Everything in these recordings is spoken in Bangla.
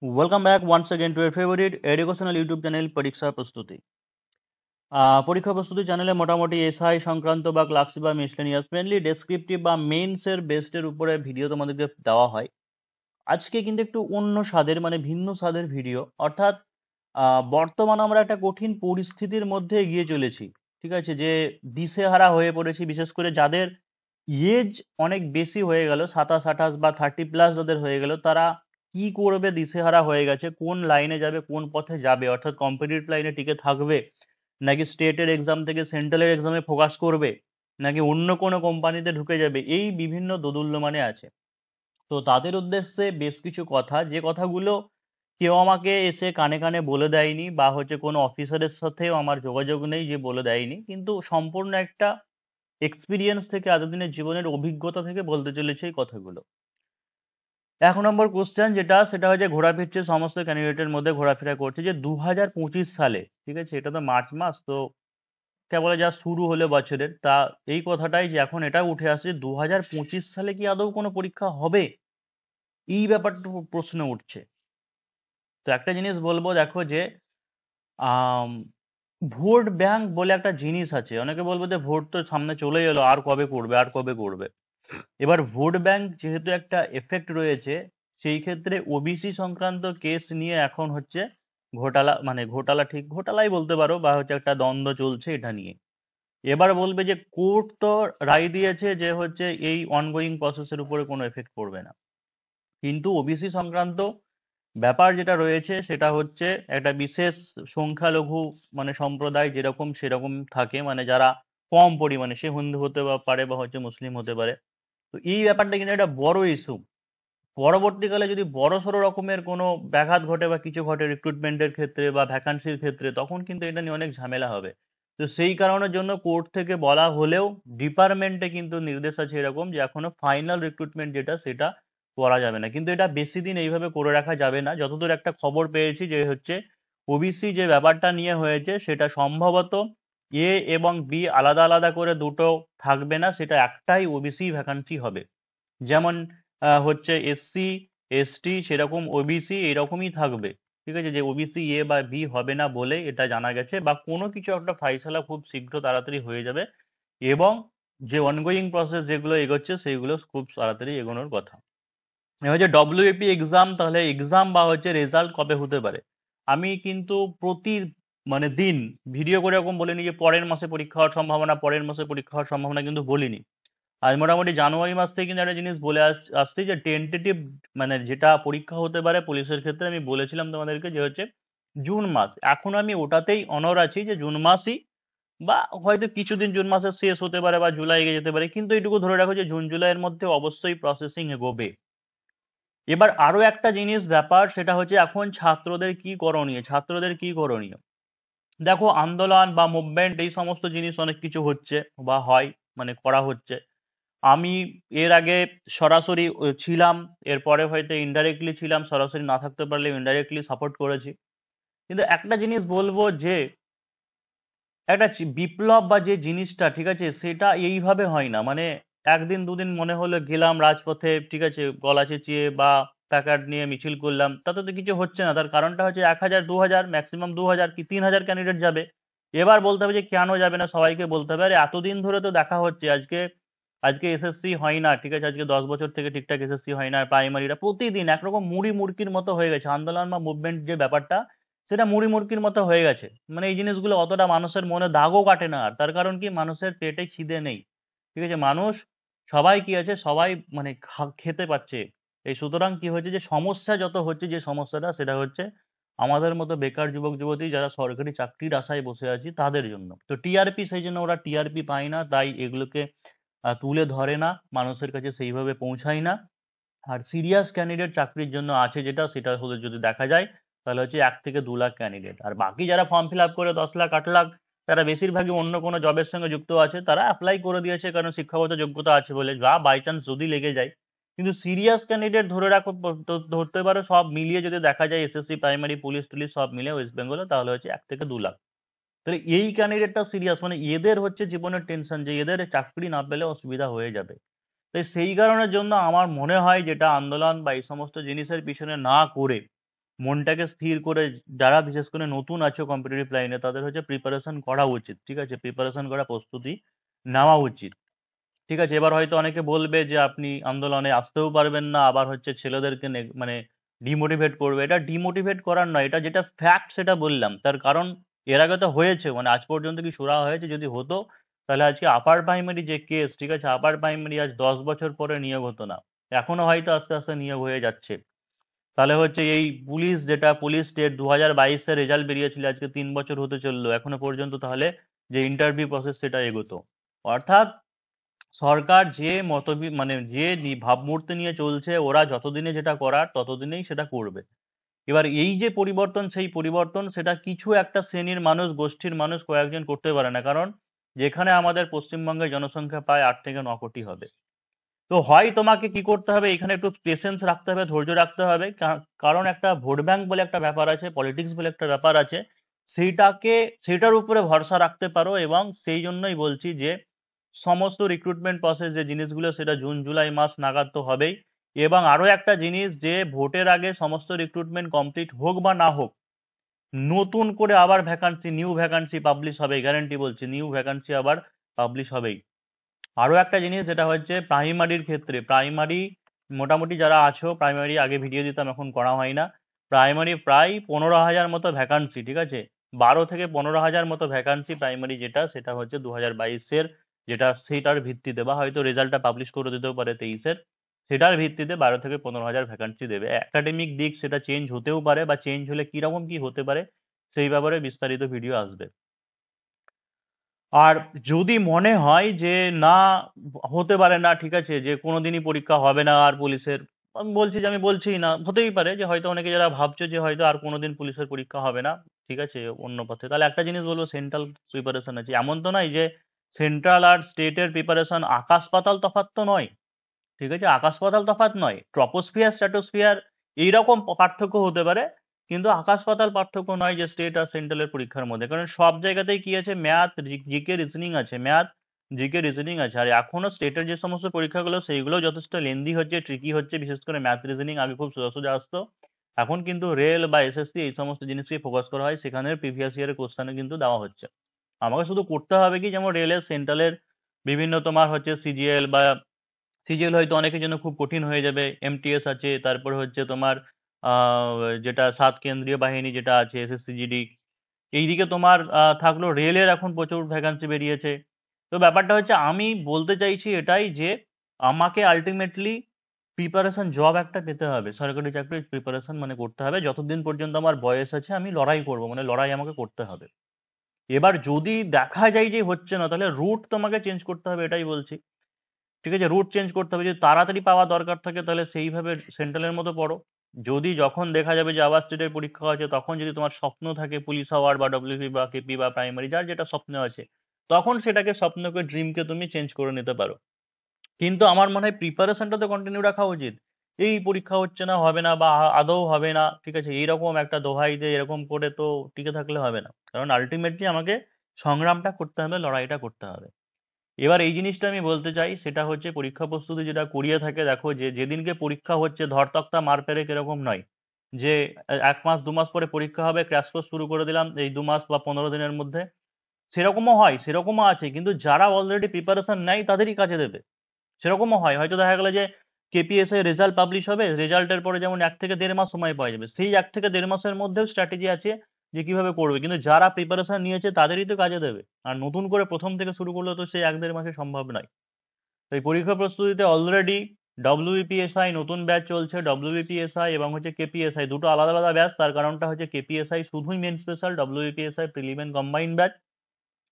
Welcome back once again to your favorite educational YouTube channel পরীক্ষা প্রস্তুতি। পরীক্ষা প্রস্তুতি চ্যানেলে মোটামুটি এসআই সংক্রান্ত বা ক্লাসিক বা মিসলেনিয়াস মেনলি ডেসক্রিপটিভ বা মেইনসের বেস্টের উপরে ভিডিও তোমাদেরকে দেওয়া হয়। আজকে কিন্তু একটু অন্য স্বাদের মানে ভিন্ন স্বাদের ভিডিও, অর্থাৎ বর্তমানে আমরা একটা কঠিন পরিস্থিতির মধ্যে এগিয়ে চলেছি। ঠিক আছে, যে দিশেহারা হয়ে পড়েছি, বিশেষ করে যাদের এজ অনেক বেশি হয়ে গেল, 27-28 বা 30+ যাদের হয়ে গেল, তারা কি করবে দিশেহারা হয়ে গেছে, কোন লাইনে যাবে, কোন পথে যাবে, অর্থাৎ কম্পিটিটিভ লাইনে টিকে থাকবে, নাকি স্টেটের এক্সাম থেকে সেন্ট্রালের এক্সামে ফোকাস করবে, নাকি অন্য কোনো কোম্পানিতে ঢুকে যাবে, এই বিভিন্ন দোদুল্যমানে আছে। তো তাদের উদ্দেশ্যে বেশ কিছু কথা, যে কথাগুলো কেউ আমাকে এসে কানে কানে বলে দেয়নি, বা কোনো অফিসারের সাথেও আমার যোগাযোগ নেই যে বলে দেয়নি, কিন্তু সম্পূর্ণ একটা এক্সপিরিয়েন্স থেকে, এতদিনের জীবনের অভিজ্ঞতা থেকে বলতে চলেছে এই কথাগুলো। 1 নম্বর কোশ্চেন যেটা, সেটা হচ্ছে ঘোরা ফিরছে সমস্ত ক্যান্ডিডেটের মধ্যে ঘোরাফেরা করছে যে 2025 সালে, ঠিক আছে, এটা তো মার্চ মাস, তো কেবল যা শুরু হলো বছরের, তা এই কথাটাই যে এখন এটা উঠে আসছে 2025 সালে কি আদৌ কোনো পরীক্ষা হবে, এই ব্যাপারটা প্রশ্ন উঠছে। তো একটা জিনিস বলবো, দেখো যে আম, ভোট ব্যাংক বলে একটা জিনিস আছে। অনেকে বলবো যে ভোট তো সামনে চলে এলো, আর কবে করবে, আর কবে করবে। এবার ভোট ব্যাংক যেহেতু একটা এফেক্ট রয়েছে, সেই ক্ষেত্রে ওবিসি সংক্রান্ত কেস নিয়ে এখন ঘোটালা, মানে ঘোটালা, ঠিক ঘোটালাই বলতে পারো, বা একটা দ্বন্দ্ব চলছে এটা নিয়ে। এবার বলবে যে কোর্ট তো রায় দিয়েছে যে এই অনগোয়িং প্রসেসের উপরে কোনো এফেক্ট পড়বে না, কিন্তু ওবিসি সংক্রান্ত ব্যাপার যেটা রয়েছে সেটা একটা বিশেষ সংখ্যালঘু মানে সম্প্রদায় যেরকম সেরকম থাকে, মানে যারা কম পরিমাণে, সে হিন্দু হতে পারে বা মুসলিম হতে পারে। তো এই ব্যাপারটা কিন্তু একটা বড় ইস্যু। পরবর্তীকালে যদি বড়সড় রকমের কোনো ব্যাঘাত ঘটে বা কিছু ঘটে রিক্রুটমেন্টের ক্ষেত্রে বা ভ্যাকান্সির ক্ষেত্রে, তখন কিন্তু এটা নিয়ে অনেক ঝামেলা হবে। তো সেই কারণের জন্য কোর্ট থেকে বলা হলেও ডিপার্টমেন্টে কিন্তু নির্দেশ আছে এরকম যে এখনো ফাইনাল রিক্রুটমেন্ট যেটা, সেটা করা যাবে না। কিন্তু এটা বেশি দিন এইভাবে করে রাখা যাবে না। যতদূর একটা খবর পেয়েছি যে ওবিসি যে ব্যাপারটা নিয়ে হয়েছে, সেটা সম্ভবত এ এবং বি আলাদা আলাদা করে দুটো থাকবে না, সেটা একটাই ওবিসি ভ্যাকান্সি হবে। যেমন এসসি এসটি সেরকম ওবিসি এরকমই থাকবে। ঠিক আছে, যে ওবিসি এ বা বি হবে না বলে এটা জানা গেছে, বা কোনো কিছু একটা ফাইসালা খুব শীঘ্র তাড়াতাড়ি হয়ে যাবে, এবং যে অনগোয়িং প্রসেস যেগুলো এগোচ্ছে সেইগুলো খুব তাড়াতাড়ি এগোনোর কথা। ডব্লিউএপি এক্সাম, তাহলে এক্সাম বা রেজাল্ট কবে হতে পারে? আমি কিন্তু প্রতি মানে দিন ভিডিও করে এরকম বলিনি যে পরের মাসে পরীক্ষা হওয়ার সম্ভাবনা, পরের মাসে পরীক্ষা হওয়ার সম্ভাবনা কিন্তু বলিনি। আজ মোটামুটি জানুয়ারি মাস থেকে কিন্তু একটা জিনিস বলে আসছি যে টেন্টেটিভ মানে যেটা পরীক্ষা হতে পারে পুলিশের ক্ষেত্রে, আমি বলেছিলাম তোমাদেরকে যে জুন মাস। এখন আমি ওটাতেই অনর আছি যে জুন মাসই, বা হয়তো কিছুদিন জুন মাসের শেষ হতে পারে বা জুলাই এগিয়ে যেতে পারে, কিন্তু এইটুকু ধরে রাখো যে জুন জুলাইয়ের মধ্যে অবশ্যই প্রসেসিং এগোবে। এবার আরো একটা জিনিস ব্যাপার, সেটা এখন ছাত্রদের কি করণীয়, ছাত্রদের কি করণীয়। দেখো, আন্দোলন বা মুভমেন্ট এই সমস্ত জিনিস অনেক কিছু হচ্ছে বা হয়, মানে করা হচ্ছে। আমি এর আগে সরাসরি ছিলাম, এরপরে হয়তো ইনডাইরেক্টলি ছিলাম, সরাসরি না থাকতে পারলে ইনডাইরেক্টলি সাপোর্ট করেছি। কিন্তু একটা জিনিস বলবো যে একটা বিপ্লব বা যে জিনিসটা, ঠিক আছে, সেটা এইভাবে হয় না। মানে একদিন দুদিন মনে হলো গেলাম রাজপথে, ঠিক আছে, গলা চেঁচিয়ে বা প্ল্যাকার্ড নিয়ে মিছিল করলাম, তাতে তো কিছু হচ্ছে না। তার কারণটা 1,000 2,000 ম্যাক্সিমাম 2,000 কি 3,000 ক্যান্ডিডেট যাবে। এবার বলতে হবে যে কেন যাবে না, সবাইকে বলতে হবে আরে এতদিন ধরে তো দেখা হচ্ছে, আজকে আজকে এসএসসি হয় না, ঠিক আছে, আজকে 10 বছর থেকে ঠিকঠাক এসএসসি হয় না, প্রাইমারিটা প্রতিদিন একরকম মুড়ি মুড়কির মতো হয়ে গেছে। আন্দোলন বা মুভমেন্ট যে ব্যাপারটা, সেটা মুড়ি মুড়কির মতো হয়ে গেছে। মানে এই জিনিসগুলো অতটা মানুষের মনে দাগও কাটে না। আর তার কারণ কি, মানুষের পেটে খিদে নেই। ঠিক আছে, মানুষ সবাই কি আছে, সবাই মানে খেতে পাচ্ছে। এই সুতরাং কি হয়েছে, যে সমস্যা যত হচ্ছে, যে সমস্যাটা সেটা আমাদের মতো বেকার যুবক যুবতী যারা সরকারি চাকরির আশায় বসে আছি তাদের জন্য। তো টিআরপি, সেই জন্য ওরা টিআরপি পায় না, তাই এগুলোকে তুলে ধরে না, মানুষের কাছে সেইভাবে পৌঁছায় না। আর সিরিয়াস ক্যান্ডিডেট চাকরির জন্য আছে যেটা, সেটা যদি দেখা যায়, তাহলে 1 থেকে 2 লাখ ক্যান্ডিডেট। আর বাকি যারা ফর্ম ফিল আপ করে 10 লাখ 8 লাখ, তারা বেশিরভাগই অন্য কোনো জবের সঙ্গে যুক্ত আছে, তারা অ্যাপ্লাই করে দিয়েছে কারণ শিক্ষাগত যোগ্যতা আছে বলে, বা বাই চান্স যদি লেগে যায়। কিন্তু সিরিয়াস ক্যান্ডিডেট ধরে রাখো, ধরতে পারো সব মিলিয়ে যদি দেখা যায় এসএসসি প্রাইমারি পুলিশ টুলিশ সব মিলে ওয়েস্ট বেঙ্গলে, তাহলে 1 থেকে 2 লাখ। তাহলে এই ক্যান্ডিডেটটা সিরিয়াস, মানে এদের জীবনের টেনশন যে এদের চাকরি না পেলে অসুবিধা হয়ে যাবে। তাই সেই কারণের জন্য আমার মনে হয় যেটা আন্দোলন বা এই সমস্ত জিনিসের পিছনে না করে মনটাকে স্থির করে, যারা বিশেষ করে নতুন আছো কম্পিটিটিভ লাইনে, তাদের হচ্ছে প্রিপারেশন করা উচিত, ঠিক আছে, প্রিপারেশন করা, প্রস্তুতি নেওয়া উচিত, ঠিক আছে। এবার হয়তো অনেকে বলবে যে আপনি আন্দোলনে আসতেও পারবেন না, আবার হচ্ছে ছেলেদেরকে মানে ডিমোটিভেট করবে। এটা ডিমোটিভেট করার নয়, এটা যেটা ফ্যাক্ট সেটা বললাম। তার কারণ এর আগে তো হয়েছে, মানে আজ পর্যন্ত কি সুরা হয়েছে? যদি হতো তাহলে আজকে আপার প্রাইমারি যে কেস, ঠিক আছে, আপার প্রাইমারি আজ 10 বছর পরে নিয়োগ হতো না, এখনো হয়তো আস্তে আস্তে নিয়োগ হয়ে যাচ্ছে। তাহলে হচ্ছে এই পুলিশ, যেটা পুলিশ স্টেট 2022-এ রেজাল্ট বেরিয়েছিল, আজকে 3 বছর হতে চললো এখনো পর্যন্ত, তাহলে যে ইন্টারভিউ প্রসেস সেটা এগোতো। অর্থাৎ সরকার যে মানে যে ভাবমূর্তি নিয়ে চলছে, ওরা যতদিনে যেটা করার ততদিনেই সেটা করবে। এবার এই যে পরিবর্তন, সেই পরিবর্তন সেটা কিছু একটা শ্রেণীর মানুষ, গোষ্ঠীর মানুষ কয়েকজন করতে পারে না। কারণ যেখানে আমাদের পশ্চিমবঙ্গের জনসংখ্যা প্রায় 8 থেকে 9 কোটি হবে, তো হয় তোমাকে কি করতে হবে, এখানে একটু পেশেন্স রাখতে হবে, ধৈর্য রাখতে হবে। কারণ একটা ভোট ব্যাংক বলে একটা ব্যাপার আছে, পলিটিক্স বলে একটা ব্যাপার আছে, সেইটাকে, সেটার উপরে ভরসা রাখতে পারো। এবং সেই জন্যই বলছি যে সমস্ত রিক্রুটমেন্ট প্রসেস যে জিনিসগুলো, সেটা জুন জুলাই মাস নাগাদ তো হবেই। এবং আরো একটা জিনিস, যে ভোটের আগে সমস্ত রিক্রুটমেন্ট কমপ্লিট হোক বা না হোক, নতুন করে আবার ভ্যাকান্সি, নিউ ভ্যাকান্সি পাবলিশ হবে, গ্যারান্টি বলছি, নিউ ভ্যাকান্সি আবার পাবলিশ হবেই। আরো একটা জিনিস যেটা হচ্ছে প্রাইমারির ক্ষেত্রে, প্রাইমারি মোটামুটি যারা আছো, প্রাইমারি আগে ভিডিও দিতাম, এখন করা হয় না। প্রাইমারি প্রায় 15,000 মতো ভ্যাকান্সি, ঠিক আছে, 12 থেকে 15,000 মতো ভ্যাকান্সি প্রাইমারি, যেটা সেটা হচ্ছে 2022-এর, যেটা সেটার ভিত্তিতে, বা হয়তো রেজাল্টটা পাবলিশ করে দিতেও পারে 23-এর, সেটার ভিত্তিতে 12 থেকে 15,000 ভ্যাকান্সি দেবে। একাডেমিক দিক সেটা চেঞ্জ হতেও পারে, বা চেঞ্জ হলে কিরকম কি হতে পারে সেই ব্যাপারে বিস্তারিত ভিডিও আসবে। আর যদি মনে হয় যে না, হতে পারে না, ঠিক আছে, যে কোনোদিনই পরীক্ষা হবে না আর পুলিশের, আমি বলছি যে আমি বলছিই না, হতেই পারে যে হয়তো অনেকে যারা ভাবছো যে হয়তো আর কোনোদিন পুলিশের পরীক্ষা হবে না, ঠিক আছে, অন্য পথে, তাহলে একটা জিনিস বলবো, সেন্ট্রাল প্রিপারেশন আছে। এমন তো নয় যে সেন্ট্রাল আর স্টেটের প্রিপারেশন আকাশ পাতাল তফাৎ তো নয়, ঠিক আছে, আকাশ পাতাল তফাৎ নয়। ট্রপোস্ফিয়ার, স্ট্র্যাটোস্ফিয়ার এইরকম পার্থক্য হতে পারে, কিন্তু আকাশ পাতাল পার্থক্য নয় যে স্টেট আর সেন্ট্রালের পরীক্ষার মধ্যে। কারণ সব জায়গাতেই কি আছে, ম্যাথ, জিকে, রিজনিং আছে, ম্যাথ, জিকে, রিজনিং আছে। আর এখনো স্টেটের যে সমস্ত পরীক্ষাগুলো, সেইগুলো যথেষ্ট লেন্দি হচ্ছে, ট্রিকি হচ্ছে, বিশেষ করে ম্যাথ, রিজনিং আগে খুব সোজা সোজা আসতো, এখন কিন্তু রেল বা এসএসসি এই সমস্ত জিনিসকে ফোকাস করা হয়, সেখানের প্রিভিয়াস ইয়ারের কোশ্চেনে কিন্তু দেওয়া হচ্ছে। আমাকে শুধু করতে হবে কি, যেমন রেলের, সেন্ট্রালের বিভিন্ন তোমার হচ্ছে সিজিএল, বা সিজিএল হয়তো অনেকের জন্য খুব কঠিন হয়ে যাবে, এমটিএস আছে, তারপরে হচ্ছে তোমার যেটা 7 কেন্দ্রীয় বাহিনী যেটা আছে, এসএসসিজিডি, এইদিকে তোমার থাকলো রেলের এখন প্রচুর ভ্যাকান্সি বেরিয়েছে। তো ব্যাপারটা হচ্ছে, আমি বলতে চাইছি এটাই যে আমাকে আলটিমেটলি প্রিপারেশন, জব একটা পেতে হবে, সরকারি চাকরির প্রিপারেশন মানে করতে হবে, যতদিন পর্যন্ত আমার বয়স আছে আমি লড়াই করব, মানে লড়াই আমাকে করতে হবে। এবার যদি দেখা যায় যে হচ্ছে না, তাহলে রুট তোমাকে চেঞ্জ করতে হবে, এটাই বলছি, ঠিক আছে, রুট চেঞ্জ করতে হবে। যদি তাড়াতাড়ি পাওয়া দরকার থাকে তাহলে সেইভাবে সেন্ট্রালের মতো পড়ো। যদি যখন দেখা যাবে যে আবার স্টেটের পরীক্ষা আছে, তখন যদি তোমার স্বপ্ন থাকে পুলিশ হওয়ার, বা ডব্লিউপি বা কেপি বা প্রাইমারি, যার যেটা স্বপ্ন আছে, তখন সেটাকে, স্বপ্নকে, ড্রিমকে তুমি চেঞ্জ করে নিতে পারো। কিন্তু আমার মনে হয় প্রিপারেশনটা তো কন্টিনিউ রাখা উচিত। এই পরীক্ষা হচ্ছে না, হবে না, বা আদৌ হবে না, ঠিক আছে, এইরকম একটা দোহাই দিয়ে এরকম করে তো টিকে থাকলে হবে না। কারণ আলটিমেটলি আমাকে সংগ্রামটা করতে হবে, লড়াইটা করতে হবে। এবার এই জিনিসটা আমি বলতে চাই, সেটা হচ্ছে পরীক্ষা প্রস্তুতি যেটা করিয়ে থাকে, দেখো যে যেদিনকে পরীক্ষা হচ্ছে ধরতক্তা মার পেরে এরকম নয়, যে 1 মাস 2 মাস পরে পরীক্ষা হবে, ক্র্যাশ কোর্স শুরু করে দিলাম এই 2 মাস বা 15 দিনের মধ্যে, সেরকমও হয়, সেরকমও আছে, কিন্তু যারা অলরেডি প্রিপারেশন নেয় তাদেরই কাজে দেবে, সেরকমও হয়। হয়তো দেখা গেলো যে কেপিএসএ রেজাল্ট পাবলিশ হবে, রেজাল্টের পরে যেমন 1 থেকে 1.5 মাস সময় পাওয়া যাবে, সেই 1 থেকে 1.5 মাসের মধ্যেও স্ট্র্যাটেজি আছে যে কিভাবে করবে, কিন্তু যারা প্রিপারেশন নিয়েছে তাদেরই তো কাজে দেবে। আর নতুন করে প্রথম থেকে শুরু করলে তো সেই 1-1.5 মাসে সম্ভব নয়। তো এই পরীক্ষা প্রস্তুতিতে অলরেডি ডব্লিউবিপিএসআই নতুন ব্যাচ চলছে, ডব্লিউবিপিএসআই এবং হচ্ছে কেপিএসআই, দুটো আলাদা আলাদা ব্যাচ। তার কারণটা হচ্ছে কেপিএসআই শুধুই main special, WBPSI prelim combined batch.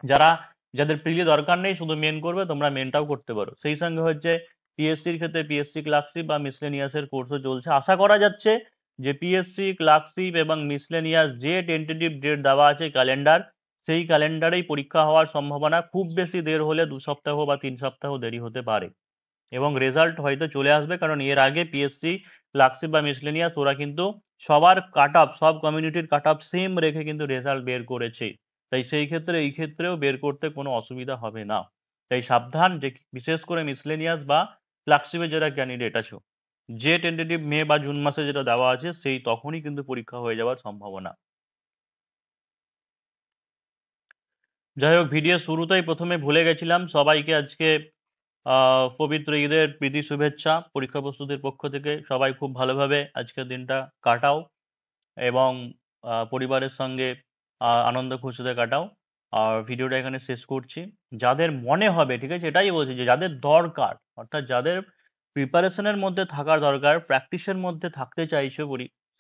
যারা, যাদের প্রিলি দরকার নেই, শুধু মেন করবে, তোমরা মেনটাও করতে পারো। সেই সঙ্গে হচ্ছে পিএসসির ক্ষেত্রে পিএসসি ক্লার্কশিপ বা মিসলেনিয়াসের কোর্সও চলছে। আশা করা যাচ্ছে যে পিএসসি ক্লার্কশিপ এবং মিসলেনিয়াস যে টেন্টেটিভ ডেট দেওয়া আছে ক্যালেন্ডার, সেই ক্যালেন্ডারেই পরীক্ষা হওয়ার সম্ভাবনা, খুব বেশি দের হলে 2 সপ্তাহ বা 3 সপ্তাহ দেরি হতে পারে। এবং রেজাল্ট হয়তো চলে আসবে, কারণ এর আগে পিএসসি ক্লার্কশিপ বা মিসলেনিয়াস ওরা কিন্তু সবার কাট অফ, সব কমিউনিটির কাট অফ সেম রেখে কিন্তু রেজাল্ট বের করেছে। তাই সেই ক্ষেত্রে এই ক্ষেত্রেও বের করতে কোনো অসুবিধা হবে না। তাই সাবধান, যে বিশেষ করে মিসলেনিয়াস বা ক্লার্কশিপের যারা ক্যান্ডিডেট আছো, যে টেন্টেটিভ মে বা জুন মাসে যেটা দেওয়া আছে সেই তখনই কিন্তু পরীক্ষা হয়ে যাওয়ার সম্ভাবনা। যাই হোক, ভিডিও শুরুতেই প্রথমে ভুলে গেছিলাম, সবাইকে আজকে পবিত্র ঈদের প্রীতি শুভেচ্ছা পরীক্ষা প্রস্তুতির পক্ষ থেকে। সবাই খুব ভালোভাবে আজকের দিনটা কাটাও এবং পরিবারের সঙ্গে আনন্দ খুশিতে কাটাও। আর ভিডিওটা এখানে শেষ করছি। যাদের মনে হবে, ঠিক আছে, এটাই বলছি যে যাদের দরকার, অর্থাৎ যাদের প্রিপারেশনের মধ্যে থাকার দরকার, প্র্যাকটিসের মধ্যে থাকতে চাইছো,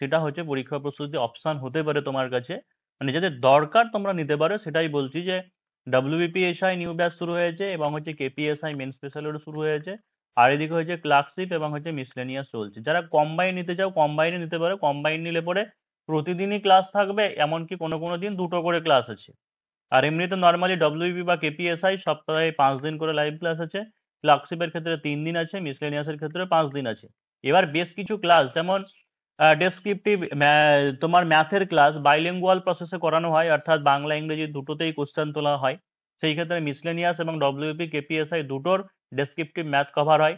সেটা হচ্ছে পরীক্ষা প্রস্তুতি অপশন হতে পারে তোমার কাছে। মানে যাদের দরকার তোমরা নিতে পারো, সেটাই বলছি যে WBPSI নিউ ব্যাচ শুরু হয়েছে এবং হচ্ছে KPSI মেন স্পেশালেরও শুরু হয়েছে। আর এদিকে হচ্ছে ক্লার্কশিপ এবং হচ্ছে মিসলেনিয়াস চলছে। যারা কম্বাইন নিতে চাও কম্বাইনে নিতে পারো। কম্বাইন নিলে পরে প্রতিদিনই ক্লাস থাকবে, এমনকি কোনো কোনো দিন দুটো করে ক্লাস আছে। আর এমনিতে নর্মালি WBP বা KPSI সপ্তাহে 5 দিন করে লাইভ ক্লাস আছে। ক্লার্কশিপের ক্ষেত্রে 3 দিন আছে, মিসলেনিয়াসের ক্ষেত্রে 5 দিন আছে। এবার বেশ কিছু ক্লাস যেমন ডেসক্রিপটিভ, তোমার ম্যাথের ক্লাস বাইলিঙ্গুয়াল প্রসেসে করানো হয়, অর্থাৎ বাংলা ইংরেজি দুটোতেই কোশ্চেন তোলা হয়। সেই ক্ষেত্রে মিসলেনিয়াস এবং WBP KPSI দুটোর ডেসক্রিপটিভ ম্যাথ কভার হয়।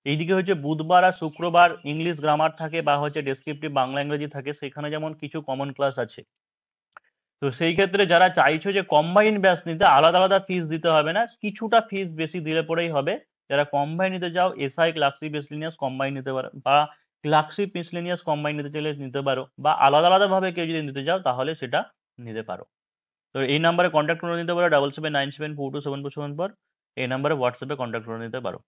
এইদিকে হচ্ছে বুধবার আর শুক্রবার ইংলিশ গ্রামার থাকে বা হচ্ছে ডেসক্রিপটিভ বাংলা ইংরেজি থাকে, সেখানে যেমন কিছু কমন ক্লাস আছে। তো সেই ক্ষেত্রে যারা চাইছো যে কম্বাইন ব্যাচ নিতে, আলাদা আলাদা ফিস দিতে হবে না, কিছুটা ফিস বেশি দিলে পরেই হবে। যারা কম্বাইন নিতে চাও, এসআই ক্লার্কশিপ মিসলেনিয়াস কম্বাইন নিতে পারো, বা ক্লার্কশিপ মিসলেনিয়াস কম্বাইন নিতে চাইলে নিতে পারো, বা আলাদা আলাদা ভাবে কেউ যদি নিতে চাও তাহলে সেটা নিতে পারো। তো এই নাম্বারে কন্ট্যাক্ট করে নিতে পারো, 7797427474। এই নাম্বারে হোয়াটসঅ্যাপে কন্ট্যাক্ট করে নিতে পারো।